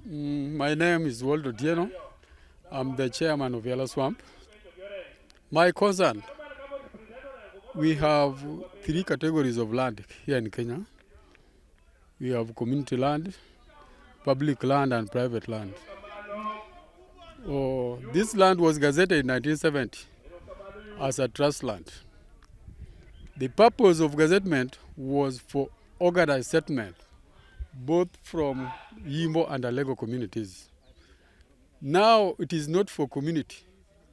My name is Waldo Dieno. I'm the chairman of Yala Swamp. My concern, we have three categories of land here in Kenya. We have community land, public land, and private land. This land was gazetted in 1970 as a trust land. The purpose of gazettement was for organized settlement, both from Yimbo and Alego communities. Now it is not for community,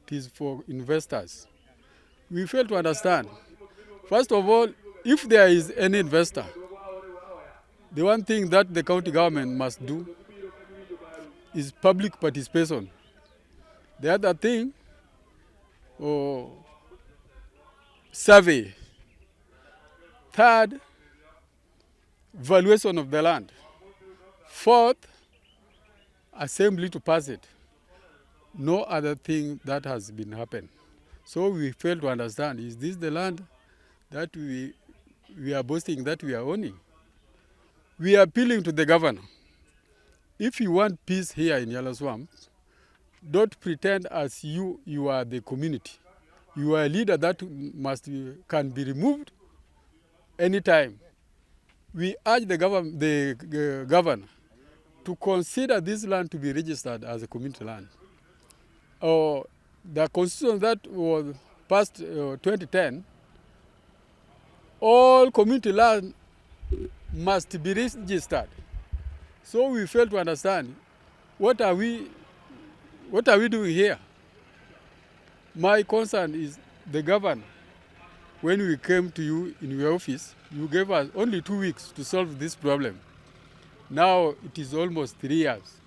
it is for investors. We fail to understand. First of all, if there is any investor, the one thing that the county government must do is public participation. The other thing, survey. Third, valuation of the land. Fourth, assembly to pass it. No other thing that has been happened. So we fail to understand, is this the land that we are boasting that we are owning? We are appealing to the governor. If you want peace here in Yala Swamp, don't pretend as you are the community. You are a leader that can be removed anytime. We urge the governor to consider this land to be registered as a community land. The constitution that was passed 2010, all community land must be registered. So we fail to understand, what are we doing here? My concern is the governor. When we came to you in your office, you gave us only 2 weeks to solve this problem. Now it is almost 3 years.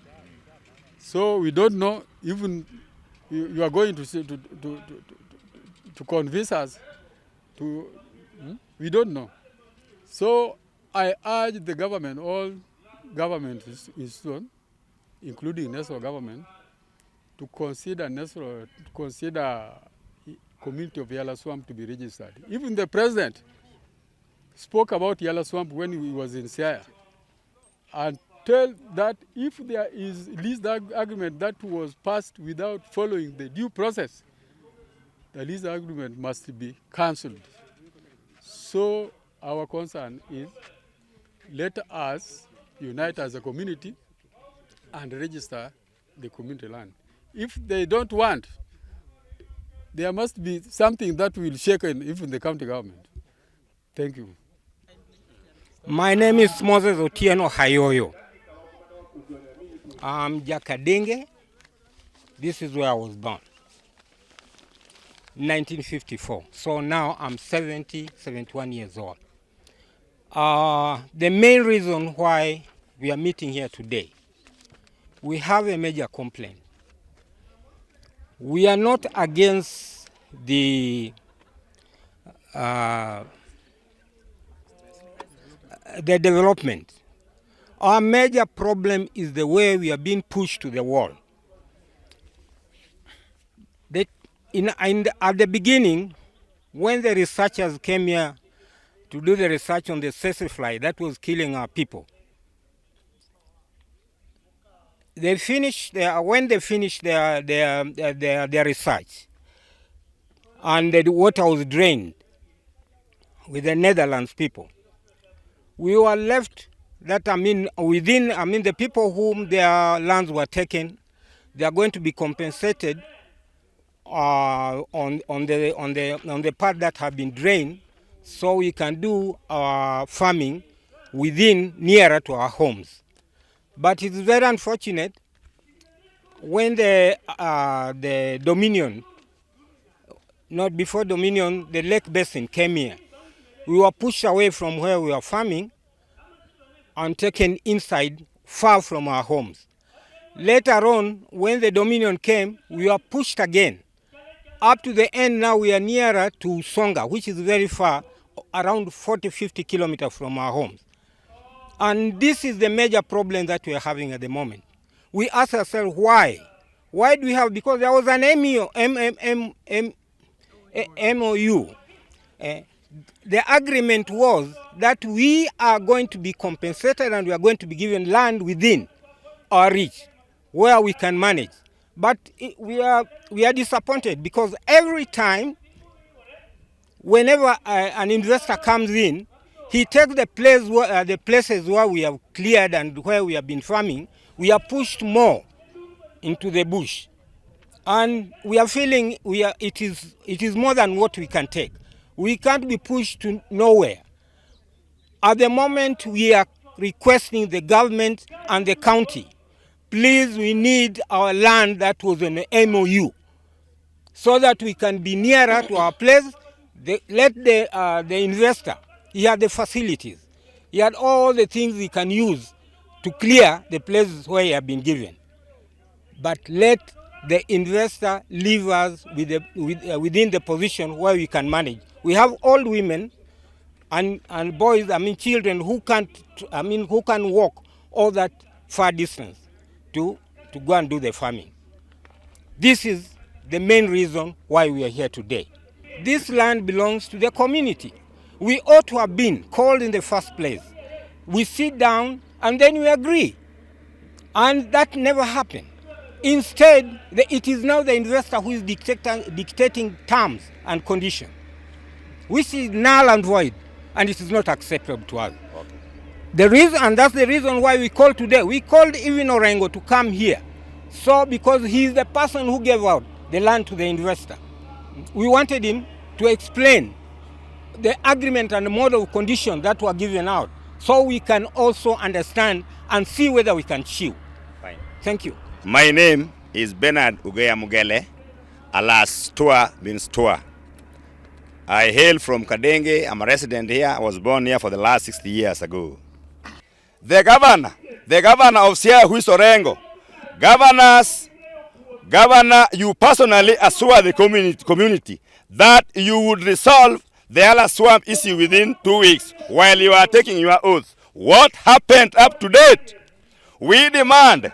So we don't know, even you are going to convince us to, we don't know. So I urge the government, all government institutions, including national government, to consider community of Yala Swamp to be registered. Even the president spoke about Yala Swamp when he was in Siaya, and tell that if there is lease agreement that was passed without following the due process, the lease agreement must be cancelled. So our concern is, let us unite as a community and register the community land. If they don't want, there must be something that will shake even the county government. Thank you. My name is Moses Otieno Hayoyo. I'm Jakadenge. This is where I was born. 1954. So now I'm 71 years old. The main reason why we are meeting here today, we have a major complaint. We are not against the development. Our major problem is the way we are being pushed to the wall. At the beginning, when the researchers came here to do the research on the tsetse fly that was killing our people, when they finished their research, and the water was drained with the Netherlands people, we were left the people whom their lands were taken, they are going to be compensated on the part that have been drained, so we can do our farming nearer to our homes. But it's very unfortunate when the Dominion, not before Dominion, the Lake Basin came here. We were pushed away from where we were farming and taken inside, far from our homes. Later on, when the Dominion came, we were pushed again. Up to the end now, we are nearer to Songa, which is very far, around 40-50 kilometers from our homes. And this is the major problem that we are having at the moment. We ask ourselves why. Why do we have, because there was an MOU. The agreement was that we are going to be compensated and we are going to be given land within. our reach, where we can manage. But we are disappointed because every time, whenever an investor comes in, he takes the places where we have cleared and where we have been farming, we are pushed more into the bush. And we are feeling it is more than what we can take. We can't be pushed to nowhere. At the moment, we are requesting the government and the county, please, we need our land that was an MOU so that we can be nearer to our place. Let the investor, he had the facilities, he had all the things he can use to clear the places where he had been given. But let the investor leave us within the position where we can manage. We have old women and boys, children who can walk all that far distance to go and do the farming. This is the main reason why we are here today. This land belongs to the community. We ought to have been called in the first place. We sit down and then we agree. And that never happened. Instead, it is now the investor who is dictating terms and conditions, which is null and void, and it is not acceptable to us. Okay. The reason, and that's the reason why we called today. We called even Orengo to come here. So, because he is the person who gave out the land to the investor, we wanted him to explain the agreement and the model of conditions that were given out, so we can also understand and see whether we can chew. Fine. Thank you. My name is Bernard Ugeya Mugele, alias Stua means Stua. I hail from Kadenge. I'm a resident here. I was born here for the last 60 years ago. The governor of Sierra, who is Orengo, Governor, you personally assure the community that you would resolve the Yala swamp issue within 2 weeks while you are taking your oath. What happened up to date? We demand,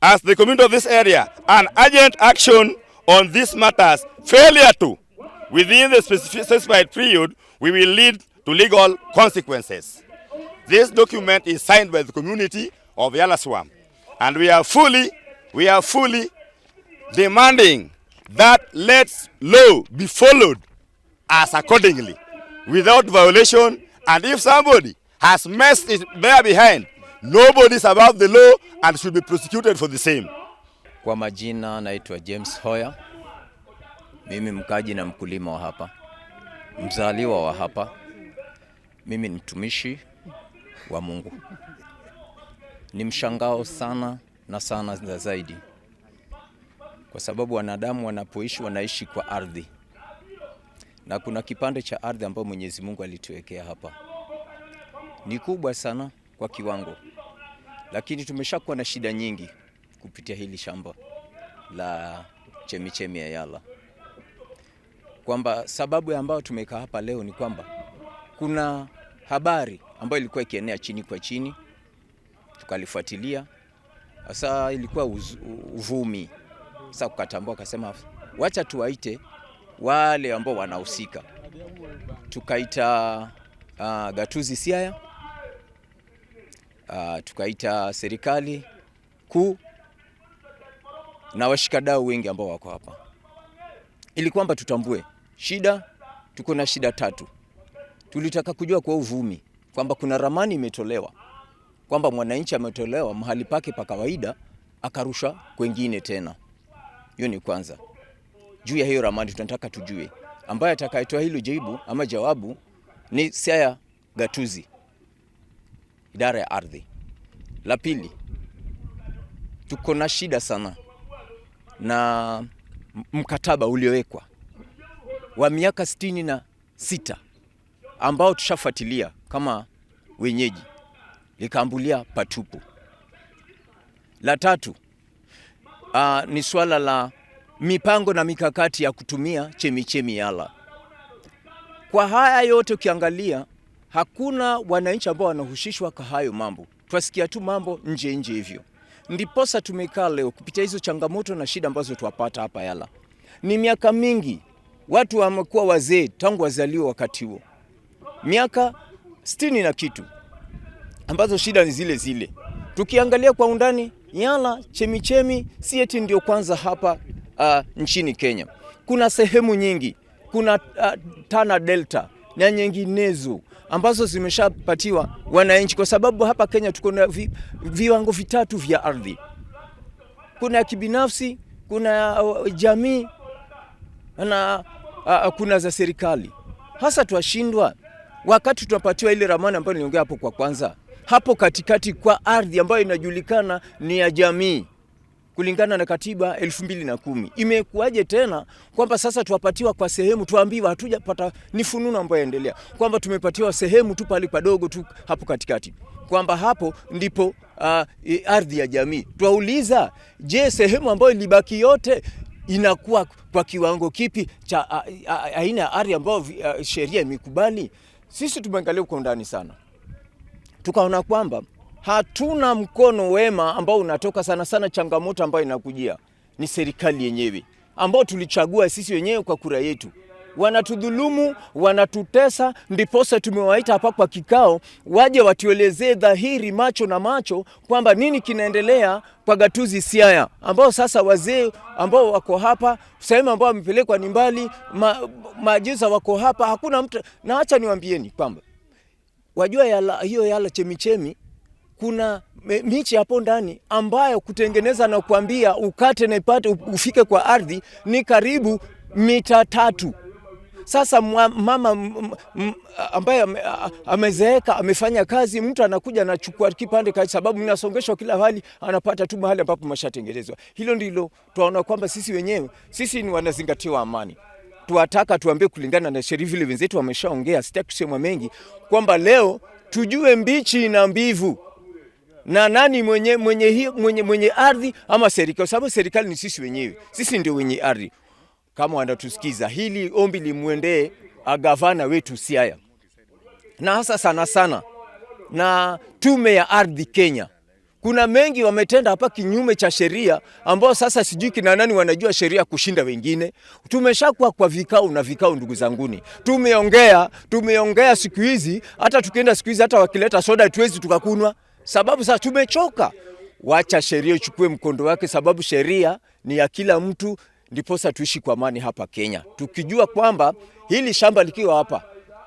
as the community of this area, an urgent action on these matters. Failure to, within the specified period, we will lead to legal consequences. This document is signed by the community of Yala Swamp, and we are fully demanding that let law be followed as accordingly, without violation, and if somebody has messed it there behind, nobody is above the law and should be prosecuted for the same. Kwa majina naitwa James Hoya. Mimi mkaji na mkulima wa hapa. Mzaliwa wa hapa. Mimi ni mtumishi wa Mungu. Ni mshangao sana na sana zaidi. Kwa sababu wanadamu wanapoishi wanaishi kwa ardhi. Na kuna kipande cha ardhi ambayo Mwenyezi Mungu alituwekea hapa. Ni kubwa sana kwa kiwango. Lakini tumeshakuwa na shida nyingi kupitia hili shamba la chemichemi ya Yala. Kwamba sababu ambayo tumekaa hapa leo ni kwamba kuna habari ambayo ilikuwa ikienea chini kwa chini, tukalifuatilia. Sasa ilikuwa uvumi. Sasa ukatambua akasema wacha tuwaite wale ambao wanahusika. Tukaita gatuzi Siaya, tukaita serikali kuu na washikadau wengi ambao wako hapa, ili kwamba tutambue shida. Tuko na shida 3. Tulitaka kujua kwa uvumi kwamba kuna ramani imetolewa, kwamba mwananchi ametolewa mahali pake pa kawaida akarusha kwingine tena. Hiyo ni kwanza. Juu ya hiyo ramani tunataka tujue, ambaye atakayetoa hilo jibu ama jawabu ni Siaya gatuzi, idara ya ardhi. La pili, tuko na shida sana na mkataba uliowekwa wa miaka 66 ambao tushafuatilia kama wenyeji, likaambulia patupu. La tatu, ni swala la mipango na mikakati ya kutumia chemichemi Yala. Kwa haya yote ukiangalia, hakuna wananchi ambao wanahusishwa kwa hayo mambo. Twasikia tu mambo nje hivyo. Ndiposa tumekaa leo kupitia hizo changamoto na shida ambazo tuwapata hapa Yala. Ni miaka mingi, watu wamekuwa wazee tangu wazaliwa wakati huo. Miaka 60 na kitu, ambazo shida ni zile zile. Tukiangalia kwa undani, Yala chemichemi si eti ndio kwanza hapa nchini Kenya. Kuna sehemu nyingi, kuna Tana Delta na nyinginezo ambazo zimeshapatiwa wananchi, kwa sababu hapa Kenya tuko na viwango vitatu vya ardhi. Kuna kibinafsi, kuna jamii na kuna za serikali. Hasa tuashindwa wakati tunapatiwa ile ramani ambayo niliongea hapo kwa kwanza. Hapo katikati kwa ardhi ambayo inajulikana ni ya jamii kulingana na katiba 2010. Imekuaje tena kwamba sasa tuwapatiwa kwa sehemu, tuambiwa hatujapata, ni fununu ambayo endelea kwamba tumepatiwa sehemu tu pale padogo tu hapo katikati, kwamba hapo ndipo ardhi ya jamii. Tuauliza, je, sehemu ambayo ilibaki yote inakuwa kwa kiwango kipi cha aina ya ardhi ambayo sheria imekubali? Sisi tumeangalia kwa undani sana, tukaona kwamba hatuna mkono wema ambao unatoka sana sana. Changamoto ambayo inakujia ni serikali yenyewe ambao tulichagua sisi wenyewe kwa kura yetu. Wanatudhulumu, wanatutesa, ndiposa tumewaita hapa kwa kikao waje watuelezee dhahiri macho na macho kwamba nini kinaendelea kwa gatuzi Siaya, ambao sasa wazee ambao wako hapa, sehemu ambao wamepelekwa ni mbali, maagiza wako hapa, hakuna mtu. Na acha niwaambieni kwamba wajua Yala chemichemi kuna michi hapo ndani ambayo kutengeneza na kuambia ukate na ipate ufike kwa ardhi ni karibu mita 3. Sasa mama ambaye amezeeka amefanya kazi, mtu anakuja anachukua kipande kwa sababu mnasongeshwa kila hali, anapata tu mahali ambapo mashatengenezwa. Hilo ndilo tunaona kwamba sisi wenyewe ni wanazingatiwa amani. Tuwataka tuambie kulingana na sheria, vile wenzetu wameshaongea, sitaki kusema mengi, kwamba leo tujue mbichi na mbivu na nani mwenye ardhi ama serikali, sababu serikali ni sisi wenyewe, sisi ndio wenye ardhi. Kama wanatusikiza, hili ombi limuendee gavana wetu Siaya, na hasa sana na tume ya ardhi Kenya. Kuna mengi wametenda hapa kinyume cha sheria, ambao sasa sijui kina nani wanajua sheria kushinda wengine. Tumeshakuwa kwa vikao ndugu zanguni, tumeongea siku hizi, hata tukienda siku hizi hata wakileta soda tuwezi tukakunwa, sababu sasa tumechoka. Wacha sheria ichukue mkondo wake, sababu sheria ni ya kila mtu, ndiposa tuishi kwa amani hapa Kenya. Tukijua kwamba hili shamba likiwa hapa,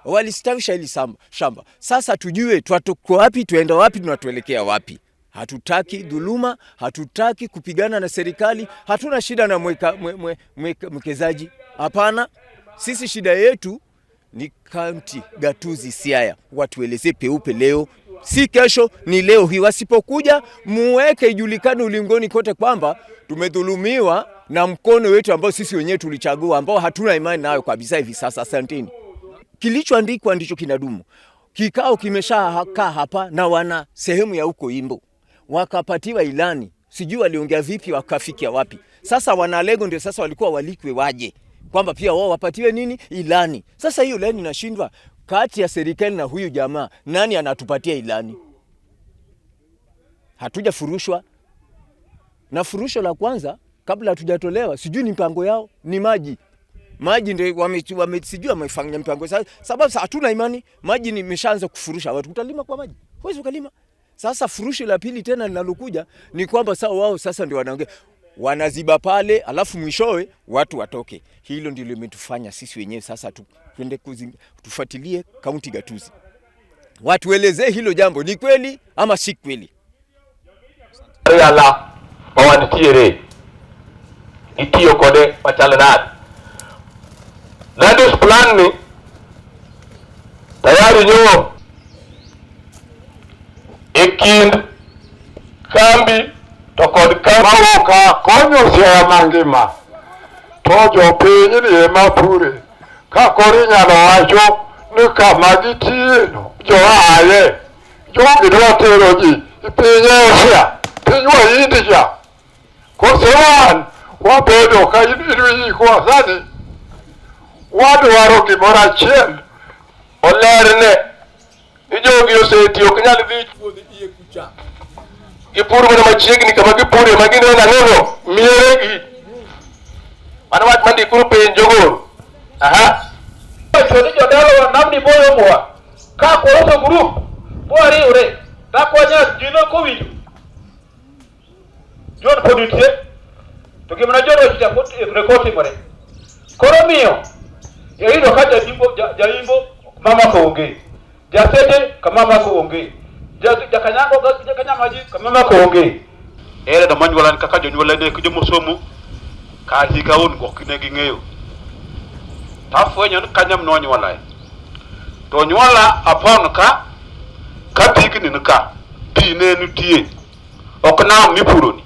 walistawisha hili shamba. Sasa tujue tuko wapi, tuenda wapi, tunatuelekea wapi. Hatutaki dhuluma, hatutaki kupigana na serikali, hatuna shida na mwekezaji. Hapana, sisi shida yetu ni kaunti gatuzi Siaya. Watueleze peupe leo, si kesho, ni leo hii. Wasipokuja muweke ijulikane ulingoni kote kwamba tumedhulumiwa na mkono wetu ambao sisi wenyewe tulichagua, ambao hatuna imani nayo kabisa hivi sasa. Asanteni. Kilichoandikwa ndicho kinadumu. Kikao kimeshakaa hapa na wana sehemu ya huko Imbo, wakapatiwa ilani, sijui waliongea vipi wakafikia wapi. Sasa wanalego ndio sasa walikuwa walikwe waje kwamba pia wao wapatiwe nini, ilani. Sasa hiyo ilani inashindwa kati ya serikali na huyu jamaa, nani anatupatia ilani? Hatuja furushwa, na furusho la kwanza kabla hatujatolewa, sijui ni mpango yao ni maji ndio sijui wamefanya mpango. Sababu hatuna imani, maji nimeshaanza kufurusha watu. Utalima kwa maji? Huwezi ukalima. Sasa furusho la pili tena linalokuja ni kwamba sawa, wao sasa ndio wanaongea, wanaziba pale, alafu mwishowe watu watoke. Hilo ndilo limetufanya sisi wenyewe sasa twende tufuatilie kaunti gatuzi, watuelezee hilo jambo ni kweli ama si kweli. Yala owantiere itiyo kode pachalnad landus plan ni tayari nyo ekind kambi to kod kama ka konyo Siaya mangima to jopiny ni ema pure ka kori nyalo wacho ni kama gitieno joaye jogi dwa tero ji piny Asia, piny Wahindi cha kosewan wabedo ka idwi kwa sani wadwaro gimoro achiel olerne ijogi osetiyo ok nyal dhi puodho iye kucha gipuro mana machiegni kama gipure magineno ang'ono mieregi mano wach mandikuru piny jogoro. Choni jodalo namni boyo mwa ka koroso group bwariure takwanya jino kowinjo poditie to gimna joro cha rekodi more koro miyo yaido ka jaimbo mama ko onge jaseje ka mama ko onge jakanyago jakanyamaji ka mama ko onge ere da manywala kaka jonyuola ne kujomo somo ka hika on go kine gi ngeyo ta fwenyo kanyam no nyuola to nyuola apon ka pikni nika pi ne nutie ok nam mipuroni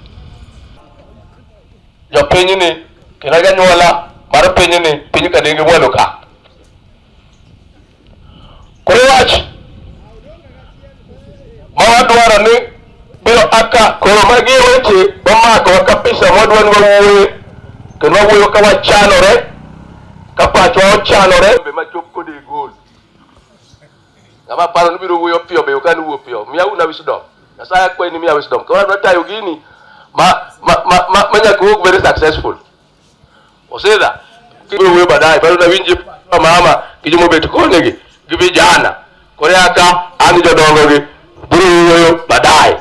jopiny ni kina janyuola mar piny ni piny ka nigi mwalo ka koro wach mawadwaro ni biro aka koro magi weche mamako kabisa mwadwa ni wawuoye kendo wawuoyo ka wachanore ka pachwa ochanore be machop kode gol ngama paro ni biro wuoyo piyo be okani wuo piyo miya una wisdom Nyasaye akwayi ni miya wisdom ka wadwa tayo gini manyaku very successful oseda kibiro wuoyo baadaye bado na winji mama kijomo bet konegi gi vijana kore aka an jodongo gi biro wuoyo baadaye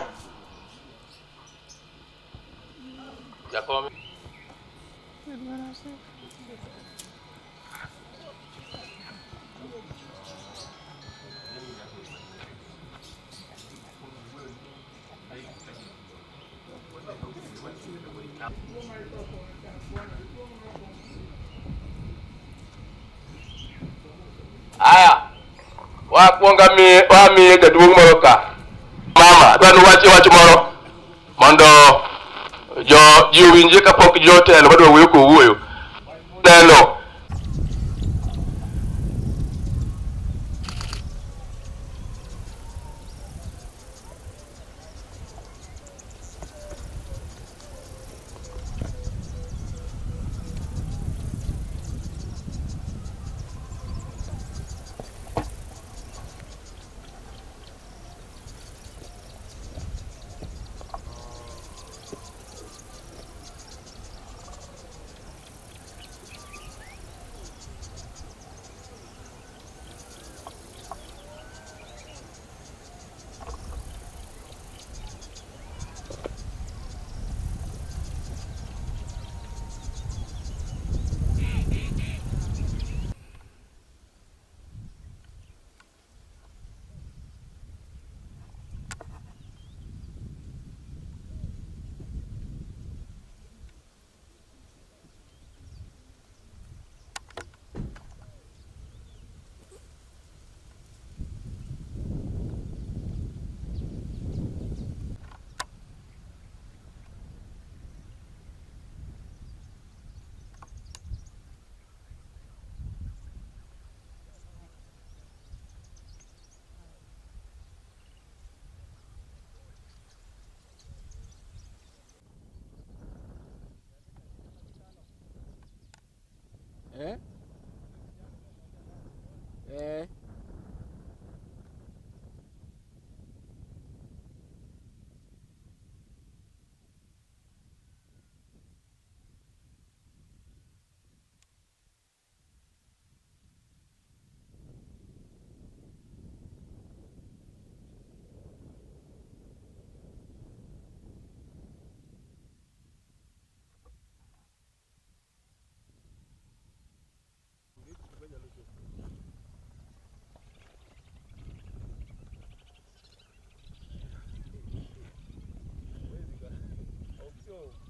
aya wakuonga mi jaduong' moro ka mama dwani wach moro mondo ji owinje kapok jotelo madwa wuoyo kowuoyo telo So